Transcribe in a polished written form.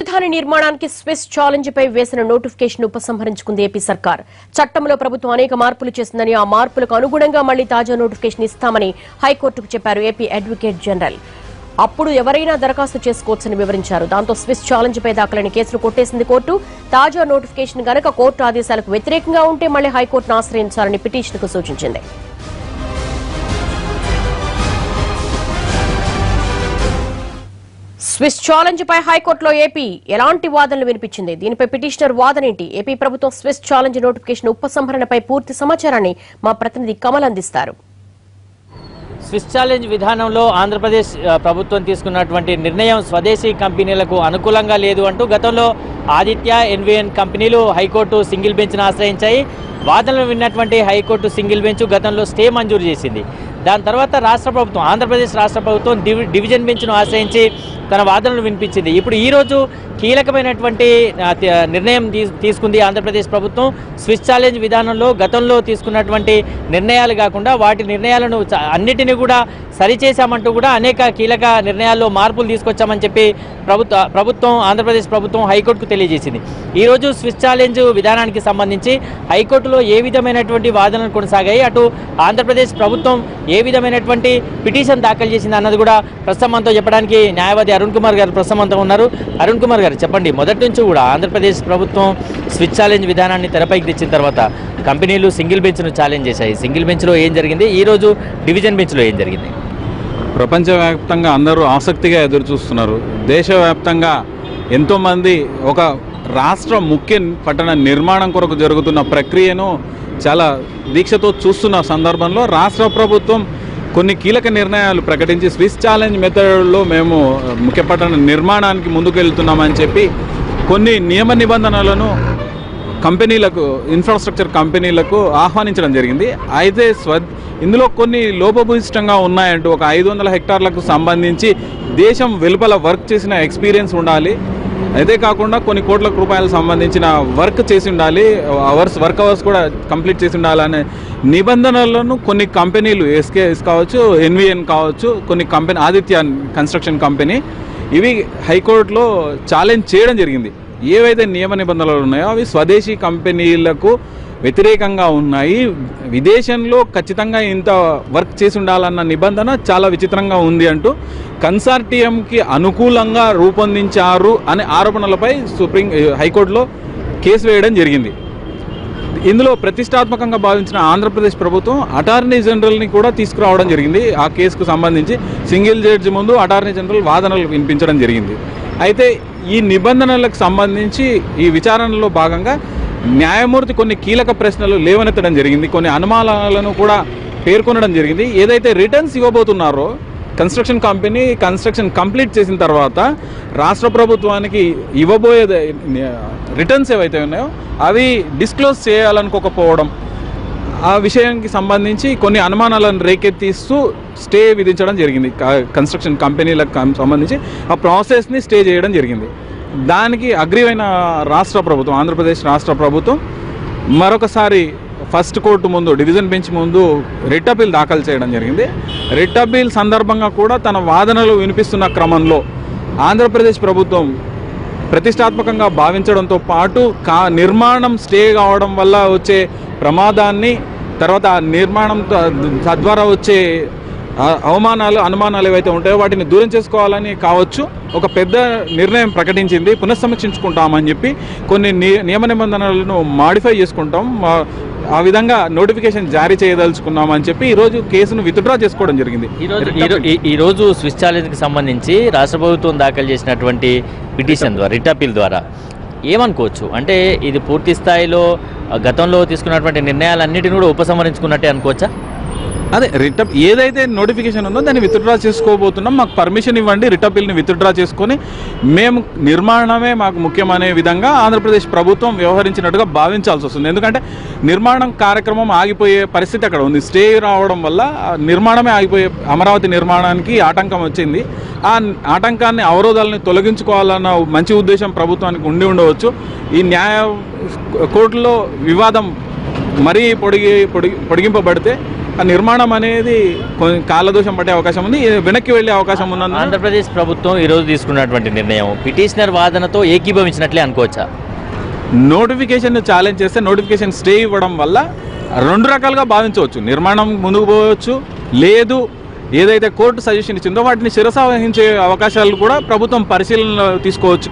రాజధాని నిర్మాణానికి Swiss challenge పై వేసిన నోటిఫికేషన్ ఉపసంహరించుకుంది ఏపీ సర్కార్. చట్టంలో ప్రభుత్వం అనేక మార్పులు చేసిందని, ఆ మార్పులకు అనుగుణంగా మళ్లీ తాజా నోటిఫికేషన్ ఇస్తామని హైకోర్టుకు చెప్పారు ఏపీ అడ్వకేట్ జనరల్. అప్పుడు ఎవరైనా దరఖాస్తు చేసుకోవచ్చని వివరించారు. దాంతో స్విస్ ఛాలెంజ్ పై దాఖలైన కేసును కొట్టేసింది కోర్టు. తాజా నోటిఫికేషన్ గనక కోర్టు ఆదేశాలకు వ్యతిరేకంగా ఉంటే మళ్లీ హైకోర్టును ఆశ్రయించాలని పిటిషన్కు సూచించింది. స్విస్ ఛాలెంజ్ పై హైకోర్టులో ఏపీ ఎలాంటి వాదనలు వినిపించింది? దీనిపై పిటిషనర్ వాదనేంటి? ఏపీ ప్రభుత్వం స్విస్ ఛాలెంజ్ నోటిఫికేషన్ ఉపసంహరణపై పూర్తి సమాచారాన్ని మా ప్రతినిధి కమల్ అందిస్తారు. స్విస్ ఛాలెంజ్ విధానంలో ఆంధ్రప్రదేశ్ ప్రభుత్వం తీసుకున్నటువంటి నిర్ణయం స్వదేశీ కంపెనీలకు అనుకూలంగా లేదు అంటూ గతంలో ఆదిత్య, ఎన్విఎన్ కంపెనీలు హైకోర్టు సింగిల్ బెంచ్ను ఆశ్రయించాయి. వాదనలు విన్నటువంటి హైకోర్టు సింగిల్ బెంచ్ గతంలో స్టే మంజూరు చేసింది. దాని తర్వాత ఆంధ్రప్రదేశ్ రాష్ట్ర ప్రభుత్వం డివిజన్ బెంచ్ను ఆశ్రయించి తన వాదనలు వినిపించింది. ఇప్పుడు ఈరోజు కీలకమైనటువంటి నిర్ణయం తీసుకుంది ఆంధ్రప్రదేశ్ ప్రభుత్వం. స్విస్ ఛాలెంజ్ విధానంలో గతంలో తీసుకున్నటువంటి నిర్ణయాలు కాకుండా వాటి నిర్ణయాలను అన్నిటినీ కూడా సరిచేశామంటూ కూడా అనేక కీలక నిర్ణయాల్లో మార్పులు తీసుకొచ్చామని చెప్పి ఆంధ్రప్రదేశ్ ప్రభుత్వం హైకోర్టుకు తెలియజేసింది. ఈరోజు స్విస్ ఛాలెంజ్ విధానానికి సంబంధించి హైకోర్టులో ఏ విధమైనటువంటి వాదనలు కొనసాగాయి, అటు ఆంధ్రప్రదేశ్ ప్రభుత్వం ఏ విధమైనటువంటి పిటిషన్ దాఖలు చేసింది అన్నది కూడా ప్రస్తుతం మనతో చెప్పడానికి న్యాయవాది అరుణ్ కుమార్ గారు ప్రస్తుతం మనతో ఉన్నారు. అరుణ్ కుమార్ గారు, చెప్పండి, మొదటి నుంచి కూడా ఆంధ్రప్రదేశ్ ప్రభుత్వం స్విచ్ ఛాలెంజ్ విధానాన్ని తెరపైకి తెచ్చిన తర్వాత కంపెనీలు సింగిల్ బెంచ్ను ఛాలెంజ్ చేశాయి. సింగిల్ బెంచ్లో ఏం జరిగింది, ఈరోజు డివిజన్ బెంచ్లో ఏం జరిగింది? ప్రపంచవ్యాప్తంగా అందరూ ఆసక్తిగా ఎదురు చూస్తున్నారు. దేశవ్యాప్తంగా ఎంతోమంది ఒక రాష్ట్ర ముఖ్య పట్టణ నిర్మాణం కొరకు జరుగుతున్న ప్రక్రియను చాలా దీక్షతో చూస్తున్న సందర్భంలో రాష్ట్ర ప్రభుత్వం కొన్ని కీలక నిర్ణయాలు ప్రకటించి స్విస్ ఛాలెంజ్ మెథడ్లో మేము ముఖ్య పట్టణ నిర్మాణానికి ముందుకు వెళ్తున్నామని చెప్పి కొన్ని నియమ నిబంధనలను కంపెనీలకు, ఇన్ఫ్రాస్ట్రక్చర్ కంపెనీలకు ఆహ్వానించడం జరిగింది. అయితే ఇందులో కొన్ని లోపభూయిష్టంగా ఉన్నాయంటూ ఒక 500 హెక్టార్లకు సంబంధించి దేశం వెలుపల వర్క్ చేసిన ఎక్స్పీరియన్స్ ఉండాలి, అదే కాకుండా కొన్ని కోట్ల రూపాయలకు సంబంధించిన వర్క్ చేసి ఉండాలి, వర్క్ అవర్స్ కూడా కంప్లీట్ చేసి ఉండాలనే నిబంధనలను కొన్ని కంపెనీలు, ఎస్కేఎస్ కావచ్చు, ఎన్విఎన్ కావచ్చు, కొన్ని కంపెనీ, ఆదిత్య కన్స్ట్రక్షన్ కంపెనీ, ఇవి హైకోర్టులో ఛాలెంజ్ చేయడం జరిగింది. ఏవైతే నియమ నిబంధనలు ఉన్నాయో అవి స్వదేశీ కంపెనీలకు వ్యతిరేకంగా ఉన్నాయి, విదేశంలో ఖచ్చితంగా ఇంత వర్క్ చేసి ఉండాలన్న నిబంధన చాలా విచిత్రంగా ఉంది అంటూ కన్సార్టియంకి అనుకూలంగా రూపొందించారు అనే ఆరోపణలపై హైకోర్టులో కేసు వేయడం జరిగింది. ఇందులో ప్రతిష్టాత్మకంగా భావించిన ఆంధ్రప్రదేశ్ ప్రభుత్వం అటార్నీ జనరల్ని కూడా తీసుకురావడం జరిగింది. ఆ కేసుకు సంబంధించి సింగిల్ జడ్జి ముందు అటార్నీ జనరల్ వాదనలు వినిపించడం జరిగింది. అయితే ఈ నిబంధనలకు సంబంధించి ఈ విచారణలో భాగంగా న్యాయమూర్తి కొన్ని కీలక ప్రశ్నలు లేవనెత్తడం జరిగింది, కొన్ని అనుమానాలను కూడా పేర్కొనడం జరిగింది. ఏదైతే రిటర్న్స్ ఇవ్వబోతున్నారో కన్స్ట్రక్షన్ కంపెనీ కన్స్ట్రక్షన్ కంప్లీట్ చేసిన తర్వాత రాష్ట్ర ప్రభుత్వానికి ఇవ్వబోయే రిటర్న్స్ ఏవైతే ఉన్నాయో అవి డిస్క్లోజ్ చేయాలనుకోకపోవడం, ఆ విషయానికి సంబంధించి కొన్ని అనుమానాలను రేకెత్తిస్తూ స్టే విధించడం జరిగింది. కన్స్ట్రక్షన్ కంపెనీలకు సంబంధించి ఆ ప్రాసెస్ని స్టే చేయడం జరిగింది. దానికి అగ్రీవైన రాష్ట్ర ప్రభుత్వం, ఆంధ్రప్రదేశ్ రాష్ట్ర ప్రభుత్వం మరొకసారి ఫస్ట్ కోర్టు ముందు, డివిజన్ బెంచ్ ముందు రిట్ అపీల్ దాఖలు చేయడం జరిగింది. రిట్ అపీల్ సందర్భంగా కూడా తన వాదనలు వినిపిస్తున్న క్రమంలో ఆంధ్రప్రదేశ్ ప్రభుత్వం ప్రతిష్టాత్మకంగా భావించడంతో పాటు నిర్మాణం స్టే కావడం వల్ల వచ్చే ప్రమాదాన్ని, తర్వాత నిర్మాణం తద్వారా వచ్చే అవమానాలు, అనుమానాలు ఏవైతే ఉంటాయో వాటిని దూరం చేసుకోవాలని కావచ్చు ఒక పెద్ద నిర్ణయం ప్రకటించింది. పునఃసమీక్షించుకుంటామని చెప్పి కొన్ని నియమ నిబంధనలను మాడిఫై చేసుకుంటాం, ఆ విధంగా నోటిఫికేషన్ జారీ చేయదలుచుకున్నామని చెప్పి ఈరోజు కేసును విత్డ్రా చేసుకోవడం జరిగింది. ఈరోజు స్విస్ ఛాలెంజ్కి సంబంధించి రాష్ట్ర ప్రభుత్వం దాఖలు చేసినటువంటి పిటిషన్ ద్వారా, రిట్ అపీల్ ద్వారా ఏమనుకోవచ్చు? అంటే ఇది పూర్తి స్థాయిలో గతంలో తీసుకున్నటువంటి నిర్ణయాలన్నిటిని కూడా ఉపసంహరించుకున్నట్టే అనుకోవచ్చా? అదే ఏదైతే నోటిఫికేషన్ ఉందో దాన్ని విత్డ్రా చేసుకోబోతున్నాం, మాకు పర్మిషన్ ఇవ్వండి, రిట్ అపీల్ని విత్డ్రా చేసుకొని మేము నిర్మాణమే మాకు ముఖ్యమనే విధంగా ఆంధ్రప్రదేశ్ ప్రభుత్వం వ్యవహరించినట్టుగా భావించాల్సి వస్తుంది. ఎందుకంటే నిర్మాణం కార్యక్రమం ఆగిపోయే పరిస్థితి అక్కడ ఉంది. స్టే రావడం వల్ల నిర్మాణమే ఆగిపోయే, అమరావతి నిర్మాణానికి ఆటంకం వచ్చింది. ఆ ఆటంకాన్ని, అవరోధాలని తొలగించుకోవాలన్న మంచి ఉద్దేశం ప్రభుత్వానికి ఉండి ఉండవచ్చు. ఈ కోర్టులో వివాదం మరీ పొడిగింపబడితే ఆ నిర్మాణం అనేది కాలదోషం పడే అవకాశం ఉంది, వెనక్కి వెళ్ళే అవకాశం ఉన్నది. ఆంధ్రప్రదేశ్ ప్రభుత్వం ఈరోజు తీసుకున్నటువంటి నిర్ణయం పిటిషనర్ వాదనతో ఏకీభవించినట్లే అనుకోవచ్చా? నోటిఫికేషన్ ఛాలెంజ్ చేస్తే నోటిఫికేషన్ స్టే ఇవ్వడం వల్ల రెండు రకాలుగా భావించవచ్చు. నిర్మాణం ముందుకు పోవచ్చు, లేదు ఏదైతే కోర్టు సజెషన్ ఇచ్చిందో వాటిని శిరసా వహించే అవకాశాలు కూడా ప్రభుత్వం పరిశీలనలో తీసుకోవచ్చు.